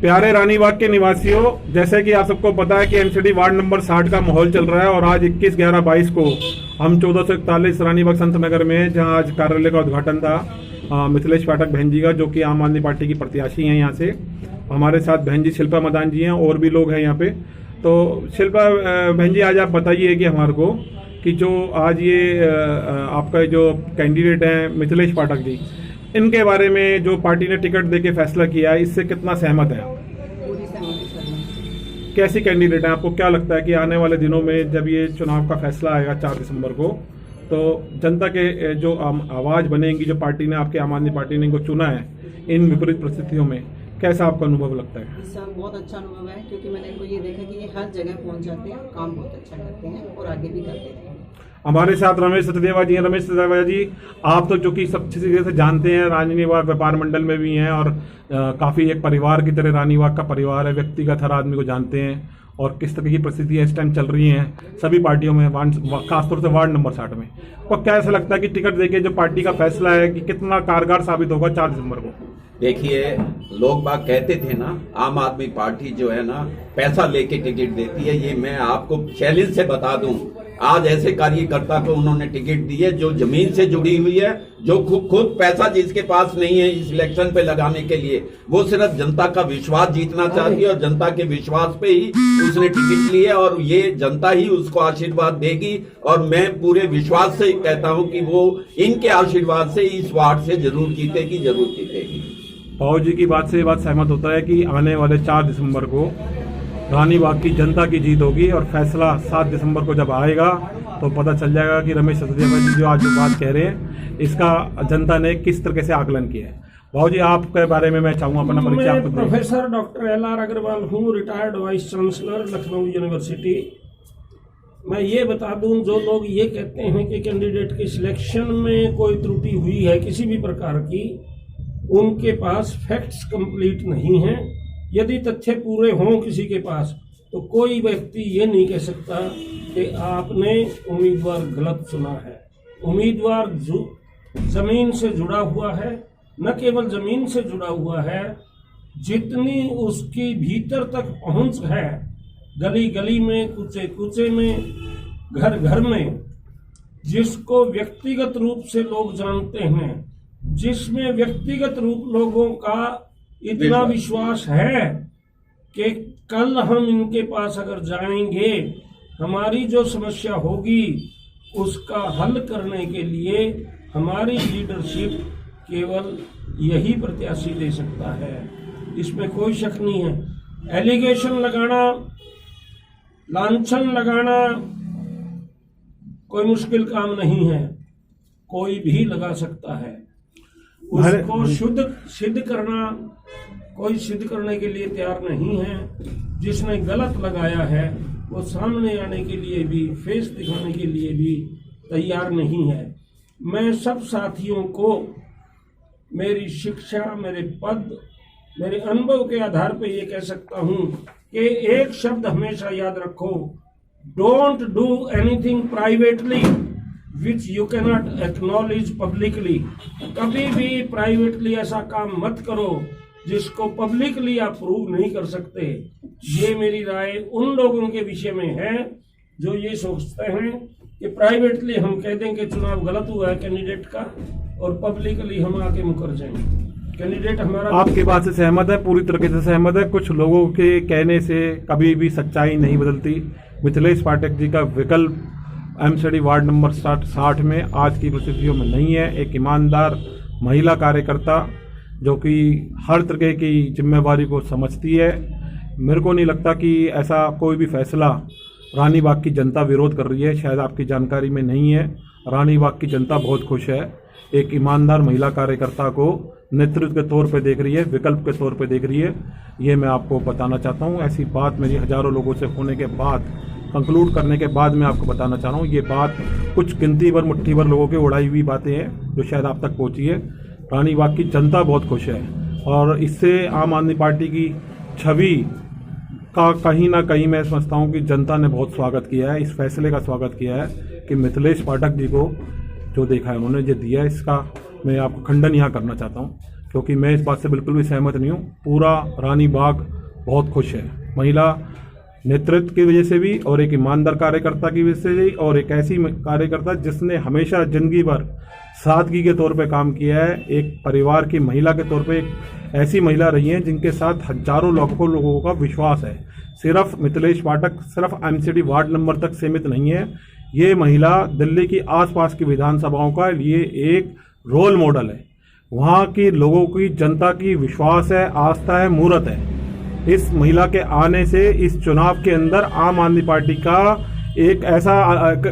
प्यारे रानीबाग के निवासियों, जैसे कि आप सबको पता है कि एमसीडी वार्ड नंबर 60 का माहौल चल रहा है और आज 21/11/22 को हम 1441 रानीबाग संत नगर में, जहां आज कार्यालय का उद्घाटन था मिथिलेश पाठक बहन जी का, जो कि आम आदमी पार्टी की प्रत्याशी हैं। यहाँ से हमारे साथ बहन जी शिल्पा मदान जी हैं और भी लोग हैं यहाँ पे। तो शिल्पा बहन जी, आज आप बताइए कि हमारे को कि जो आज ये आपका जो कैंडिडेट हैं मिथिलेश पाठक जी, इनके बारे में जो पार्टी ने टिकट देके फैसला किया है, इससे कितना सहमत है? पूरी सहमति सर। कैसी कैंडिडेट है? आपको क्या लगता है कि आने वाले दिनों में जब ये चुनाव का फैसला आएगा 4 दिसंबर को, तो जनता के जो आवाज बनेगी, जो पार्टी ने, आपके आम आदमी पार्टी ने इनको चुना है इन विपरीत परिस्थितियों में, कैसा आपका अनुभव लगता है? इस साल बहुत अच्छा अनुभव है, क्योंकि मैंने इनको ये देखा कि ये हर जगह पहुंच जाते हैं, काम बहुत अच्छा करते हैं और आगे भी करते हैं। हमारे साथ रमेश सचदेवा जी हैं। रमेश सचदेवा जी, आप तो चूंकि सब अच्छी तरह से जानते हैं, रानीबाग व्यापार मंडल में भी हैं और काफ़ी एक परिवार की तरह रानीबाग का परिवार है, व्यक्तिगत हर आदमी को जानते हैं और किस तरह की परिस्थितियाँ इस टाइम चल रही हैं सभी पार्टियों में, खासतौर से वार्ड नंबर 60 में। तो क्या ऐसा लगता है कि टिकट देके जो पार्टी का फैसला है कि कितना कारगर साबित होगा 4 दिसंबर को? देखिए, लोग बाग कहते थे ना, आम आदमी पार्टी जो है ना पैसा लेके टिकट देती है। ये मैं आपको चैलेंज से बता दूं, आज ऐसे कार्यकर्ता को उन्होंने टिकट दी है जो जमीन से जुड़ी हुई है, जो खुद पैसा जिसके पास नहीं है इस इलेक्शन पे लगाने के लिए, वो सिर्फ जनता का विश्वास जीतना चाहती है और जनता के विश्वास पे ही उसने टिकट ली है और ये जनता ही उसको आशीर्वाद देगी। और मैं पूरे विश्वास से कहता हूं कि वो इनके आशीर्वाद से इस वार्ड से जरूर जीतेगी, जरूर जीतेगी। पाओ जी की बात से ये बात सहमत होता है कि आने वाले 4 दिसंबर को रानीबाग की जनता की जीत होगी और फैसला 7 दिसंबर को जब आएगा तो पता चल जाएगा कि रमेश सचदेवा जी जो आज जो बात कह रहे हैं, इसका जनता ने किस तरह से आकलन किया है। भाव जी, आपके बारे में मैं चाहूंगा अपना परिचय आपको। प्रोफेसर डॉक्टर LR अग्रवाल हूँ, retired vice chancellor Lucknow university. मैं ये बता दूं, जो लोग ये कहते हैं कि कैंडिडेट के सिलेक्शन में कोई त्रुटि हुई है किसी भी प्रकार की, उनके पास फैक्ट्स कंप्लीट नहीं हैं। यदि तथ्य पूरे हों किसी के पास, तो कोई व्यक्ति ये नहीं कह सकता कि आपने उम्मीदवार गलत चुना है। उम्मीदवार जमीन से जुड़ा हुआ है, न केवल जमीन से जुड़ा हुआ है, जितनी उसकी भीतर तक पहुंच है, गली गली में, कुचे कुचे में, घर घर में, जिसको व्यक्तिगत रूप से लोग जानते हैं, जिसमें व्यक्तिगत रूप लोगों का इतना विश्वास है कि कल हम इनके पास अगर जाएंगे, हमारी जो समस्या होगी उसका हल करने के लिए हमारी लीडरशिप केवल यही प्रत्याशी दे सकता है, इसमें कोई शक नहीं है। एलिगेशन लगाना, लांछन लगाना कोई मुश्किल काम नहीं है, कोई भी लगा सकता है। उसको सिद्ध करना, कोई सिद्ध करने के लिए तैयार नहीं है। जिसने गलत लगाया है वो सामने आने के लिए भी, फेस दिखाने के लिए भी तैयार नहीं है। मैं सब साथियों को मेरी शिक्षा, मेरे पद, मेरे अनुभव के आधार पर ये कह सकता हूँ कि एक शब्द हमेशा याद रखो, don't do anything privately which you cannot acknowledge publicly. कभी भी प्राइवेटली ऐसा काम मत करो जिसको पब्लिकली आप प्रूव नहीं कर सकते। ये मेरी राय उन लोगों के विषय में है जो ये सोचते हैं कि प्राइवेटली हम कह दें कि चुनाव गलत हुआ है कैंडिडेट का और पब्लिकली हम आके मुकर जाएंगे। कैंडिडेट हमारा, आपकी बात से सहमत है, पूरी तरीके से सहमत है। कुछ लोगों के कहने से कभी भी सच्चाई नहीं बदलती। मिथिलेश पाठक जी का विकल्प एमसीडी वार्ड नंबर 60 में आज की परिस्थितियों में नहीं है। एक ईमानदार महिला कार्यकर्ता जो कि हर तरह की जिम्मेवारी को समझती है। मेरे को नहीं लगता कि ऐसा कोई भी फैसला रानीबाग की जनता विरोध कर रही है, शायद आपकी जानकारी में नहीं है। रानीबाग की जनता बहुत खुश है, एक ईमानदार महिला कार्यकर्ता को नेतृत्व के तौर पे देख रही है, विकल्प के तौर पे देख रही है। ये मैं आपको बताना चाहता हूँ। ऐसी बात मेरी हजारों लोगों से होने के बाद, कंक्लूड करने के बाद मैं आपको बताना चाह रहा हूँ। ये बात कुछ गिनती भर, मुट्ठी भर लोगों की उड़ाई हुई बातें हैं जो शायद आप तक पहुँची है। रानीबाग की जनता बहुत खुश है और इससे आम आदमी पार्टी की छवि का कहीं ना कहीं मैं समझता हूँ कि जनता ने बहुत स्वागत किया है, इस फैसले का स्वागत किया है कि मिथिलेश पाठक जी को जो देखा है उन्होंने जो दिया है, इसका मैं आपको खंडन यहाँ करना चाहता हूँ। क्योंकि मैं इस बात से बिल्कुल भी सहमत नहीं हूँ। पूरा रानी बाग बहुत खुश है, महिला नेतृत्व की वजह से भी और एक ईमानदार कार्यकर्ता की वजह से भी, और एक ऐसी कार्यकर्ता जिसने हमेशा जिंदगी भर सादगी के तौर पे काम किया है। एक परिवार की महिला के तौर पे एक ऐसी महिला रही है जिनके साथ हजारों लाखों लोगों का विश्वास है। सिर्फ मिथिलेश पाठक सिर्फ एमसीडी वार्ड नंबर तक सीमित नहीं है, ये महिला दिल्ली की आसपास की विधानसभाओं का ये एक रोल मॉडल है। वहाँ की लोगों की, जनता की विश्वास है, आस्था है, मूर्त है। इस महिला के आने से इस चुनाव के अंदर आम आदमी पार्टी का एक ऐसा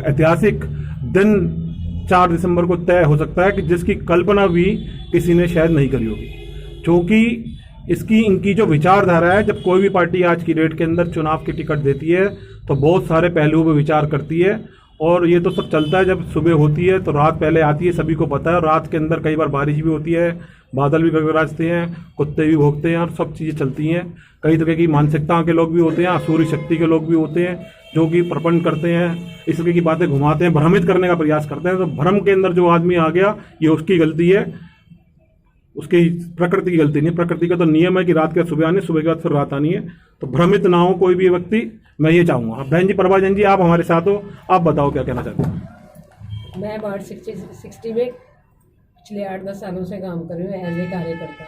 ऐतिहासिक दिन 4 दिसंबर को तय हो सकता है कि जिसकी कल्पना भी किसी ने शायद नहीं करी होगी। क्योंकि इनकी जो विचारधारा है, जब कोई भी पार्टी आज की डेट के अंदर चुनाव की टिकट देती है तो बहुत सारे पहलुओं पर विचार करती है। और ये तो सब चलता है, जब सुबह होती है तो रात पहले आती है, सभी को पता है। और रात के अंदर कई बार बारिश भी होती है, बादल भी गरगराते हैं, कुत्ते भी भौंकते हैं और सब चीज़ें चलती हैं। कई तरह की मानसिकताओं के लोग भी होते हैं, आसुरी शक्ति के लोग भी होते हैं जो कि प्रपंच करते हैं, इस तरह की बातें घुमाते हैं, भ्रमित करने का प्रयास करते हैं। तो भ्रम के अंदर जो आदमी आ गया ये उसकी गलती है, उसकी प्रकृति की गलती नहीं। प्रकृति का तो नियम है कि रात के बाद सुबह आनी, सुबह के बाद फिर रात आनी है। तो भ्रमित ना हो कोई भी व्यक्ति, मैं ये चाहूँगा। बहन जी, प्रभा जैन जी, आप हमारे साथ हो, आप बताओ क्या कहना चाहते हैं। मैं वार्ड 60 में पिछले 8-10 सालों से काम कर रही हूँ एज ए कार्यकर्ता।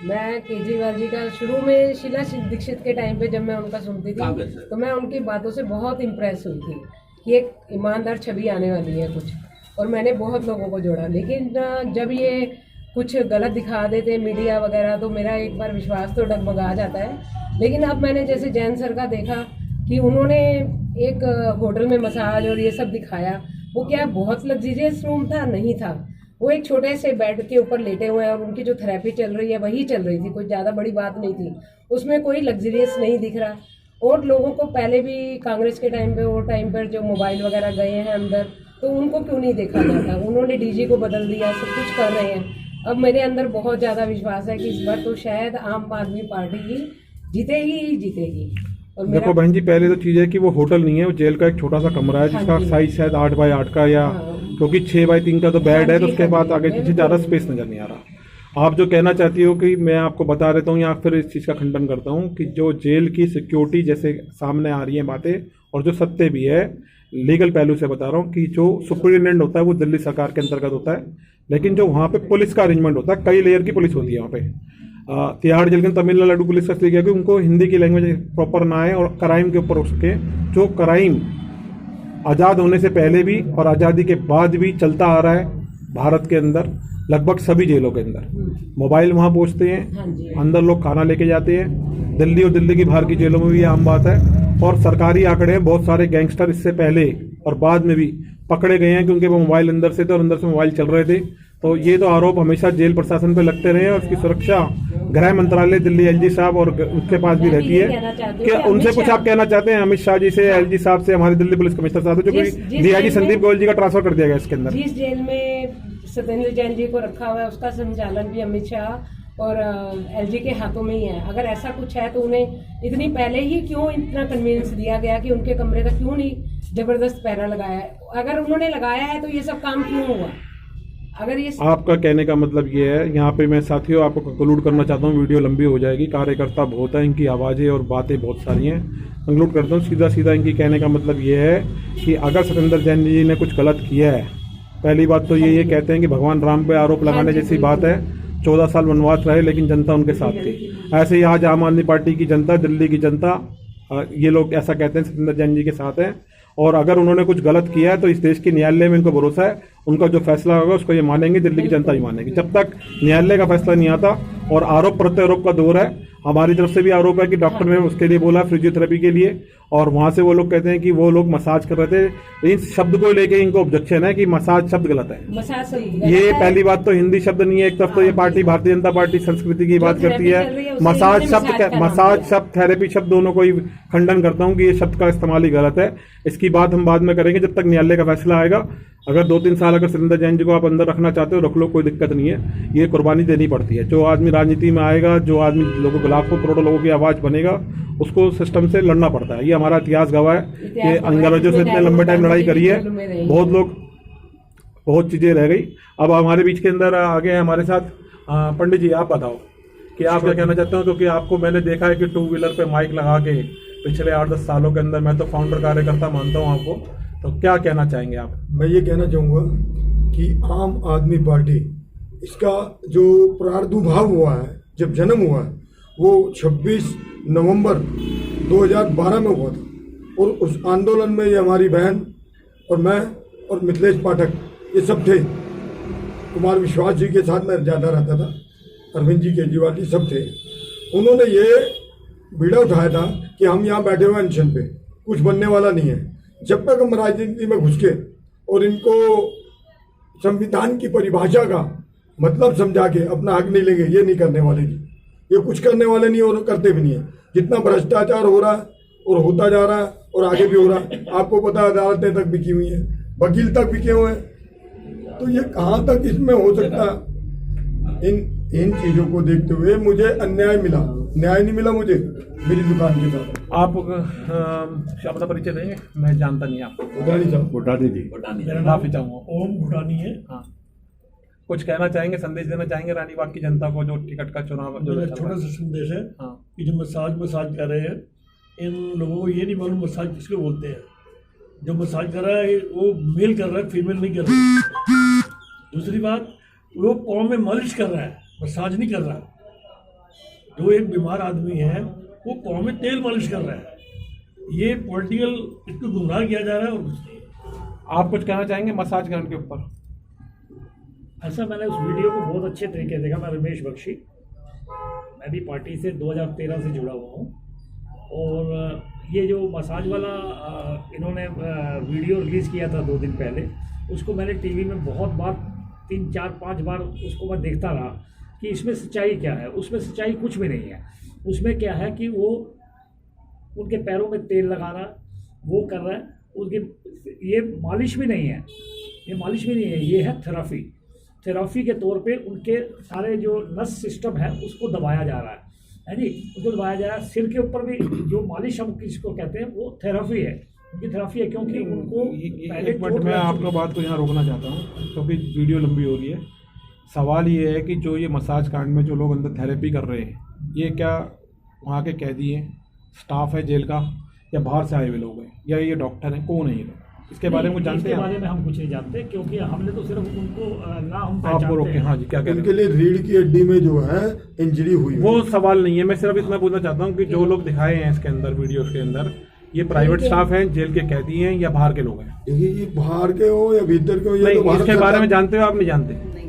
मैं केजरीवाल जी का शुरू में शीला दीक्षित के टाइम पे जब मैं उनका सुनती थी तो मैं उनकी बातों से बहुत इम्प्रेस हुई थी कि एक ईमानदार छवि आने वाली है कुछ, और मैंने बहुत लोगों को जोड़ा। लेकिन जब ये कुछ गलत दिखा देते मीडिया वगैरह तो मेरा एक बार विश्वास तो डगमगा जाता है। लेकिन अब मैंने जैसे जैन सर का देखा कि उन्होंने एक होटल में मसाज और ये सब दिखाया, वो क्या बहुत लग्जरियस रूम था? नहीं था, वो एक छोटे से बेड के ऊपर लेटे हुए हैं और उनकी जो थेरेपी चल रही है वही चल रही थी, कोई ज़्यादा बड़ी बात नहीं थी, उसमें कोई लग्जरियस नहीं दिख रहा। और लोगों को पहले भी कांग्रेस के टाइम पे, वो टाइम पर जो मोबाइल वगैरह गए हैं अंदर, तो उनको क्यों नहीं देखा जाता? उन्होंने डीजी को बदल दिया, सब कुछ कर रहे हैं। अब मेरे अंदर बहुत ज़्यादा विश्वास है कि इस बार तो शायद आम आदमी पार्टी ही जीतेगी। और देखो बहन जी, पहले तो चीज़ है कि वो होटल नहीं है, वो जेल का एक छोटा सा कमरा है जिसका साइज शायद 8x8 का, या क्योंकि 6x3 का तो बेड है, तो उसके बाद आगे पीछे ज़्यादा स्पेस नजर नहीं आ रहा। आप जो कहना चाहती हो कि मैं आपको बता देता हूँ या फिर इस चीज़ का खंडन करता हूँ कि जो जेल की सिक्योरिटी जैसे सामने आ रही है बातें, और जो सत्य भी है, लीगल पहलू से बता रहा हूँ कि जो सुप्रिटेंडेंट होता है वो दिल्ली सरकार के अंतर्गत होता है, लेकिन जो वहाँ पे पुलिस का अरेंजमेंट होता है, कई लेयर की पुलिस होती है वहाँ पे। तिहाड़ जेल के तमिलनाडु पुलिस का किया कि उनको हिंदी की लैंग्वेज प्रॉपर ना आए और क्राइम के ऊपर उसके जो क्राइम आज़ाद होने से पहले भी और आज़ादी के बाद भी चलता आ रहा है भारत के अंदर, लगभग सभी जेलों के अंदर मोबाइल वहाँ पहुँचते हैं, अंदर लोग खाना लेके जाते हैं। दिल्ली और दिल्ली की बाहर की जेलों में भी ये आम बात है। और सरकारी आंकड़े हैं, बहुत सारे गैंगस्टर इससे पहले और बाद में भी पकड़े गए हैं क्योंकि वो मोबाइल अंदर से थे और अंदर से मोबाइल चल रहे थे। तो ये तो आरोप हमेशा जेल प्रशासन पे लगते रहे हैं और उसकी सुरक्षा गृह मंत्रालय, दिल्ली एलजी साहब और उसके पास भी रहती है। क्या उनसे कुछ आप कहना चाहते हैं? अमित शाह जी से, एलजी साहब से, हमारे दिल्ली पुलिस कमिश्नर साहब से, जो कि डीआईजी संदीप गोयल जी का ट्रांसफर कर दिया गया इसके अंदर। जिस जेल में सत्येंद्र जैन जी को रखा हुआ है उसका संचालन भी अमित शाह और एलजी के हाथों में ही है। अगर ऐसा कुछ है तो उन्हें इतनी पहले ही क्यों इतना कन्वीनियंस दिया गया कि उनके कमरे का क्यों नहीं जबरदस्त पहरा लगाया है? अगर उन्होंने लगाया है तो ये सब काम क्यों हुआ? अगर ये आपका कहने का मतलब ये है, यहाँ पे मैं साथियों आपको कंक्लूड करना चाहता हूँ, वीडियो लंबी हो जाएगी, कार्यकर्ता बहुत है, इनकी आवाज़ें और बातें बहुत सारी हैं। कंक्लूड करता हूँ सीधा इनकी कहने का मतलब ये है कि अगर सत्येंद्र जैन जी ने कुछ गलत किया है, पहली बात तो ये कहते हैं कि भगवान राम पे आरोप लगाने जैसी बात है। 14 साल वनवास रहे लेकिन जनता उनके साथ थी। ऐसे ही आज आम आदमी पार्टी की जनता, दिल्ली की जनता, ये लोग ऐसा कहते हैं सत्येंद्र जैन जी के साथ हैं। और अगर उन्होंने कुछ गलत किया है तो इस देश के न्यायालय में इनको भरोसा है, उनका जो फैसला होगा उसको ये मानेंगे, दिल्ली की जनता ही मानेगी। जब तक न्यायालय का फैसला नहीं आता और आरोप प्रत्यारोप का दौर है, हमारी तरफ से भी आरोप है कि डॉक्टर ने उसके लिए बोला फिजियोथेरेपी के लिए, और वहां से वो लोग कहते हैं कि वो लोग मसाज कर रहे थे। इस शब्द को लेके इनको ऑब्जेक्शन है कि मसाज शब्द गलत है। ये पहली बात तो हिंदी शब्द नहीं है। एक तरफ तो ये पार्टी, भारतीय जनता पार्टी संस्कृति की बात करती है, मसाज शब्द, थेरेपी शब्द, दोनों को ही खंडन करता हूँ कि ये शब्द का इस्तेमाल ही गलत है। इसकी बात हम बाद में करेंगे जब तक न्यायालय का फैसला आएगा। अगर 2-3 साल अगर सत्येंद्र जैन जी को आप अंदर रखना चाहते हो, रख लो, कोई दिक्कत नहीं है। ये कुर्बानी देनी पड़ती है। जो आदमी राजनीति में आएगा, जो आदमी लोगों, लाखों करोड़ों लोगों की आवाज बनेगा, उसको सिस्टम से लड़ना पड़ता है। ये हमारा इतिहास गवाह है कि अंग्रेजों से इतने लंबे टाइम लड़ाई करी है, बहुत लोग, बहुत चीजें रह गई। अब हमारे बीच के अंदर आ गए हमारे साथ पंडित जी आप बताओ कि आप क्या कहना चाहते हो, क्योंकि आपको मैंने देखा है कि टू व्हीलर पे माइक लगा के पिछले 8-10 सालों के अंदर, मैं तो फाउंडर कार्यकर्ता मानता हूँ आपको, तो क्या कहना चाहेंगे आप? मैं ये कहना चाहूँगा कि आम आदमी पार्टी, इसका जो प्रादुर्भाव हुआ है, जब जन्म हुआ है, वो 26 नवंबर 2012 में हुआ था। और उस आंदोलन में ये हमारी बहन और मैं और मिथिलेश पाठक ये सब थे। कुमार विश्वास जी के साथ मैं ज़्यादा रहता था, अरविंद जी केजरीवाल जी सब थे। उन्होंने ये बीड़ा उठाया था कि हम यहाँ बैठे हुए अनशन पे, कुछ बनने वाला नहीं है। जब तक हम राजनीति में घुस के और इनको संविधान की परिभाषा का मतलब समझा के अपना हक नहीं लेंगे, ये नहीं करने वाले जी। ये कुछ करने वाले नहीं और करते भी नहीं है। जितना भ्रष्टाचार हो रहा है और होता जा रहा है और आगे भी हो रहा है, आपको पता है अदालतें तक बिकी हुई हैं, वकील तक बिके हुए हैं। तो ये कहाँ तक इसमें हो सकता है? इन चीजों को देखते हुए मुझे अन्याय मिला, न्याय नहीं मिला मुझे मेरी दुकान के साथ। आप अपना परिचय देंगे? मैं जानता नहीं आपको। भूटानी साहब, भूटानी जी, माफी चाहूँगा। ओम भूटानी है। हाँ, कुछ कहना चाहेंगे, संदेश देना चाहेंगे रानीबाग की जनता को जो टिकट का चुनाव जो मेरा छोटा सा संदेश है कि जो मसाज कर रहे हैं, इन लोगों को ये नहीं मालूम मसाज किसको बोलते हैं। जो मसाज कर रहा है वो मेल कर रहा है, फीमेल नहीं कर रहा है। दूसरी बात, वो पाँव में मालिश कर रहा है, मसाज नहीं कर रहा है। जो एक बीमार आदमी है वो पाँव में तेल मालिश कर रहा है। ये पॉलिटिकल, इसको गुमराह किया जा रहा है और कुछ नहीं। आप कुछ कहना चाहेंगे मसाज करने के ऊपर? ऐसा मैंने उस वीडियो को बहुत अच्छे तरीके से देखा। मैं रमेश बख्शी, मैं भी पार्टी से 2013 से जुड़ा हुआ हूँ। और ये जो मसाज वाला इन्होंने वीडियो रिलीज़ किया था 2 दिन पहले, उसको मैंने टीवी में बहुत बार 3, 4, 5 बार उसको मैं देखता रहा कि इसमें सच्चाई क्या है। उसमें सच्चाई कुछ भी नहीं है। उसमें क्या है कि वो उनके पैरों में तेल लगा रहा, वो कर रहा है। उसकी ये मालिश भी नहीं है, ये मालिश भी नहीं है, ये है थेरेपी के तौर पे उनके सारे जो नस सिस्टम है उसको दबाया जा रहा है जी, उसको दबाया जा रहा है। सिर के ऊपर भी जो मालिश हम किसको कहते हैं वो थेरेपी है, उनकी थेरेपी है, क्योंकि उनको पहले एक मिनट मैं आपको बात को यहाँ रोकना चाहता हूँ क्योंकि वीडियो लंबी हो रही है। सवाल ये है कि जो ये मसाज कांड में जो लोग अंदर थेरेपी कर रहे हैं, ये क्या वहाँ के कैदी हैं, स्टाफ है जेल का, या बाहर से आए हुए लोग हैं, या ये डॉक्टर हैं? कौन है ये लोग? इसके बारे में कुछ जानते हैं? इसके बारे में हम कुछ नहीं जानते, क्योंकि हमने तो सिर्फ उनको ना हम आपको रोके। हाँ जी, क्या कहते इनके लिए रीढ़ की हड्डी में जो है इंजरी हुई, वो सवाल नहीं है। मैं सिर्फ इतना पूछना चाहता हूँ कि जो लोग दिखाए हैं इसके अंदर, वीडियो के अंदर, ये प्राइवेट स्टाफ हैं, जेल के कैदी हैं, या बाहर के लोग हैं? देखिए ये बाहर के हो या भीतर के हो, ये नहीं, इसके बारे में जानते हो आप? नहीं जानते?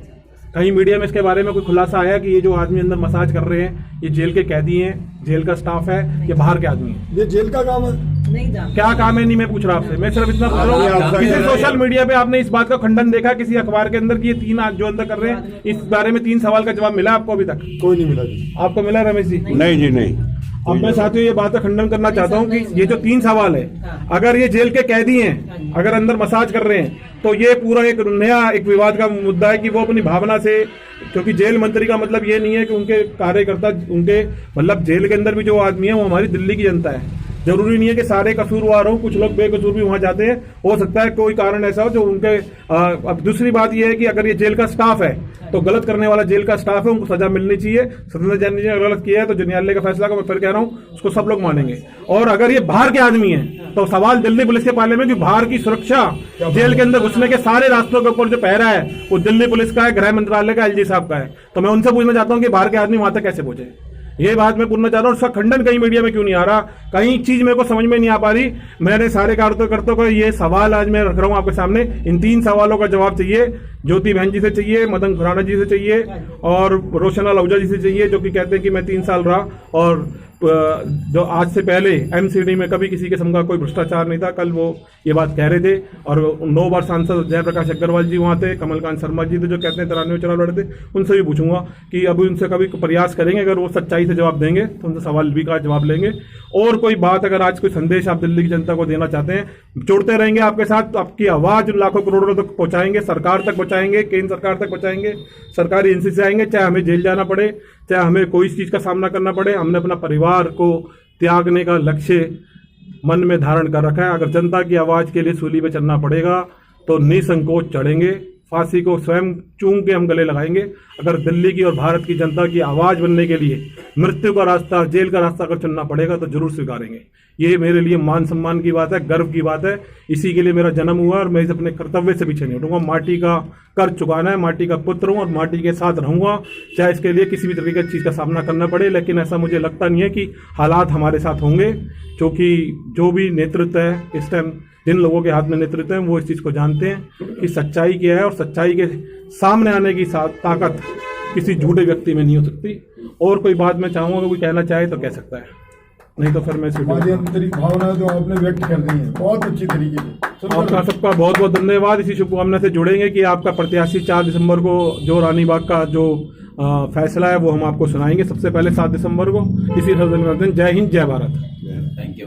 कहीं मीडिया में इसके बारे में कोई खुलासा आया कि ये जो आदमी अंदर मसाज कर रहे हैं ये जेल के कैदी हैं, जेल का स्टाफ है, ये बाहर के आदमी हैं? ये जेल का काम है। नहीं जानते। क्या काम है? नहीं मैं पूछ रहा आपसे, मैं सिर्फ इतना पूछ रहा हूँ। किसी सोशल मीडिया पे आपने इस बात का खंडन देखा किसी अखबार के अंदर कि ये 3 जो अंदर कर रहे हैं, इस बारे में 3 सवाल का जवाब मिला आपको अभी तक? कोई नहीं मिला जी। आपको मिला रमेश जी? नहीं जी नहीं। अब मैं साथियों ये बात का खंडन करना चाहता हूँ कि ये जो 3 सवाल है, अगर ये जेल के कैदी हैं, अगर अंदर मसाज कर रहे हैं, तो ये पूरा एक नया एक विवाद का मुद्दा है कि वो अपनी भावना से, क्योंकि जेल मंत्री का मतलब ये नहीं है कि उनके कार्यकर्ता, उनके मतलब जेल के अंदर भी जो आदमी है वो हमारी दिल्ली की जनता है। जरूरी नहीं है कि सारे कसूरवार हो, कुछ लोग बेकसूर भी वहां जाते हैं, हो सकता है कोई कारण ऐसा हो जो उनके अब दूसरी बात यह है कि अगर ये जेल का स्टाफ है तो गलत करने वाला जेल का स्टाफ है, उनको सजा मिलनी चाहिए। सदन जज ने गलत किया है तो जो न्यायालय का फैसला का मैं फिर कह रहा हूँ उसको सब लोग मानेंगे। और अगर ये बाहर के आदमी है तो सवाल दिल्ली पुलिस के पाले में कि बाहर की सुरक्षा, जेल के अंदर घुसने के सारे रास्तों के ऊपर जो पहरा है वो दिल्ली पुलिस का है, गृह मंत्रालय का, एलजी साहब का है। तो मैं उनसे पूछना चाहता हूँ कि बाहर के आदमी वहां तक कैसे पहुंचे? ये बात मैं पूछना चाह रहा हूँ। उसका खंडन कहीं मीडिया में क्यों नहीं आ रहा? कहीं चीज मेरे को समझ में नहीं आ पा रही। मैंने सारे कार्यकर्ताओं को ये सवाल आज मैं रख रहा हूँ आपके सामने। इन 3 सवालों का जवाब चाहिए। ज्योति बहन जी से चाहिए, मदन खुराना जी से चाहिए और रोशनलाल आहूजा जी से चाहिए, जो कि कहते हैं कि मैं 3 साल रहा और जो आज से पहले एमसीडी में कभी किसी किस्म का कोई भ्रष्टाचार नहीं था। कल वो ये बात कह रहे थे। और 9 बार सांसद जयप्रकाश अग्रवाल जी वहाँ थे, कमलकांत शर्मा जी थे जो कहते हैं 93 चुनाव लड़े थे। उनसे भी पूछूंगा कि अब उनसे कभी प्रयास करेंगे, अगर वो सच्चाई से जवाब देंगे तो उनसे सवाल भी का जवाब लेंगे। और कोई बात, अगर आज कोई संदेश आप दिल्ली की जनता को देना चाहते हैं, जुड़ते रहेंगे आपके साथ। आपकी आवाज लाखों करोड़ों तक पहुंचाएंगे, सरकार तक पहुंचाएंगे, केंद्र सरकार तक पहुंचाएंगे, सरकारी एजेंसी से आएंगे, चाहे हमें जेल जाना पड़े, चाहे हमें कोई चीज का सामना करना पड़े। हमने अपना परिवार को त्यागने का लक्ष्य मन में धारण कर रखा है। अगर जनता की आवाज के लिए सूली पे चलना पड़ेगा तो निसंकोच चढ़ेंगे। फांसी को स्वयं चूम के हम गले लगाएंगे। अगर दिल्ली की और भारत की जनता की आवाज़ बनने के लिए मृत्यु का रास्ता, जेल का रास्ता अगर चुनना पड़ेगा तो जरूर स्वीकारेंगे। ये मेरे लिए मान सम्मान की बात है, गर्व की बात है। इसी के लिए मेरा जन्म हुआ और मैं इस अपने कर्तव्य से पीछे नहीं हटूंगा। माटी का कर चुकाना है, माटी का पुत्र हूँ और माटी के साथ रहूंगा, चाहे इसके लिए किसी भी तरीके की चीज़ का सामना करना पड़े। लेकिन ऐसा मुझे लगता नहीं है कि हालात हमारे साथ होंगे, क्योंकि जो भी नेतृत्व है इस टाइम, जिन लोगों के हाथ में नेतृत्व है, वो इस चीज़ को जानते हैं कि सच्चाई क्या है और सच्चाई के सामने आने की ताकत किसी झूठे व्यक्ति में नहीं हो सकती। और कोई बात मैं चाहूँगा, कोई कहना चाहे तो कह सकता है, नहीं तो फिर मैं हमारी आंतरिक भावना तो आपने व्यक्त कर दी है बहुत अच्छी तरीके से। आपका सबका बहुत बहुत धन्यवाद। इसी शुभकामना से जुड़ेंगे कि आपका प्रत्याशी 4 दिसंबर को जो रानीबाग का जो फैसला है वो हम आपको सुनाएंगे सबसे पहले 7 दिसंबर को। इसी जय हिंद, जय भारत। Thank you.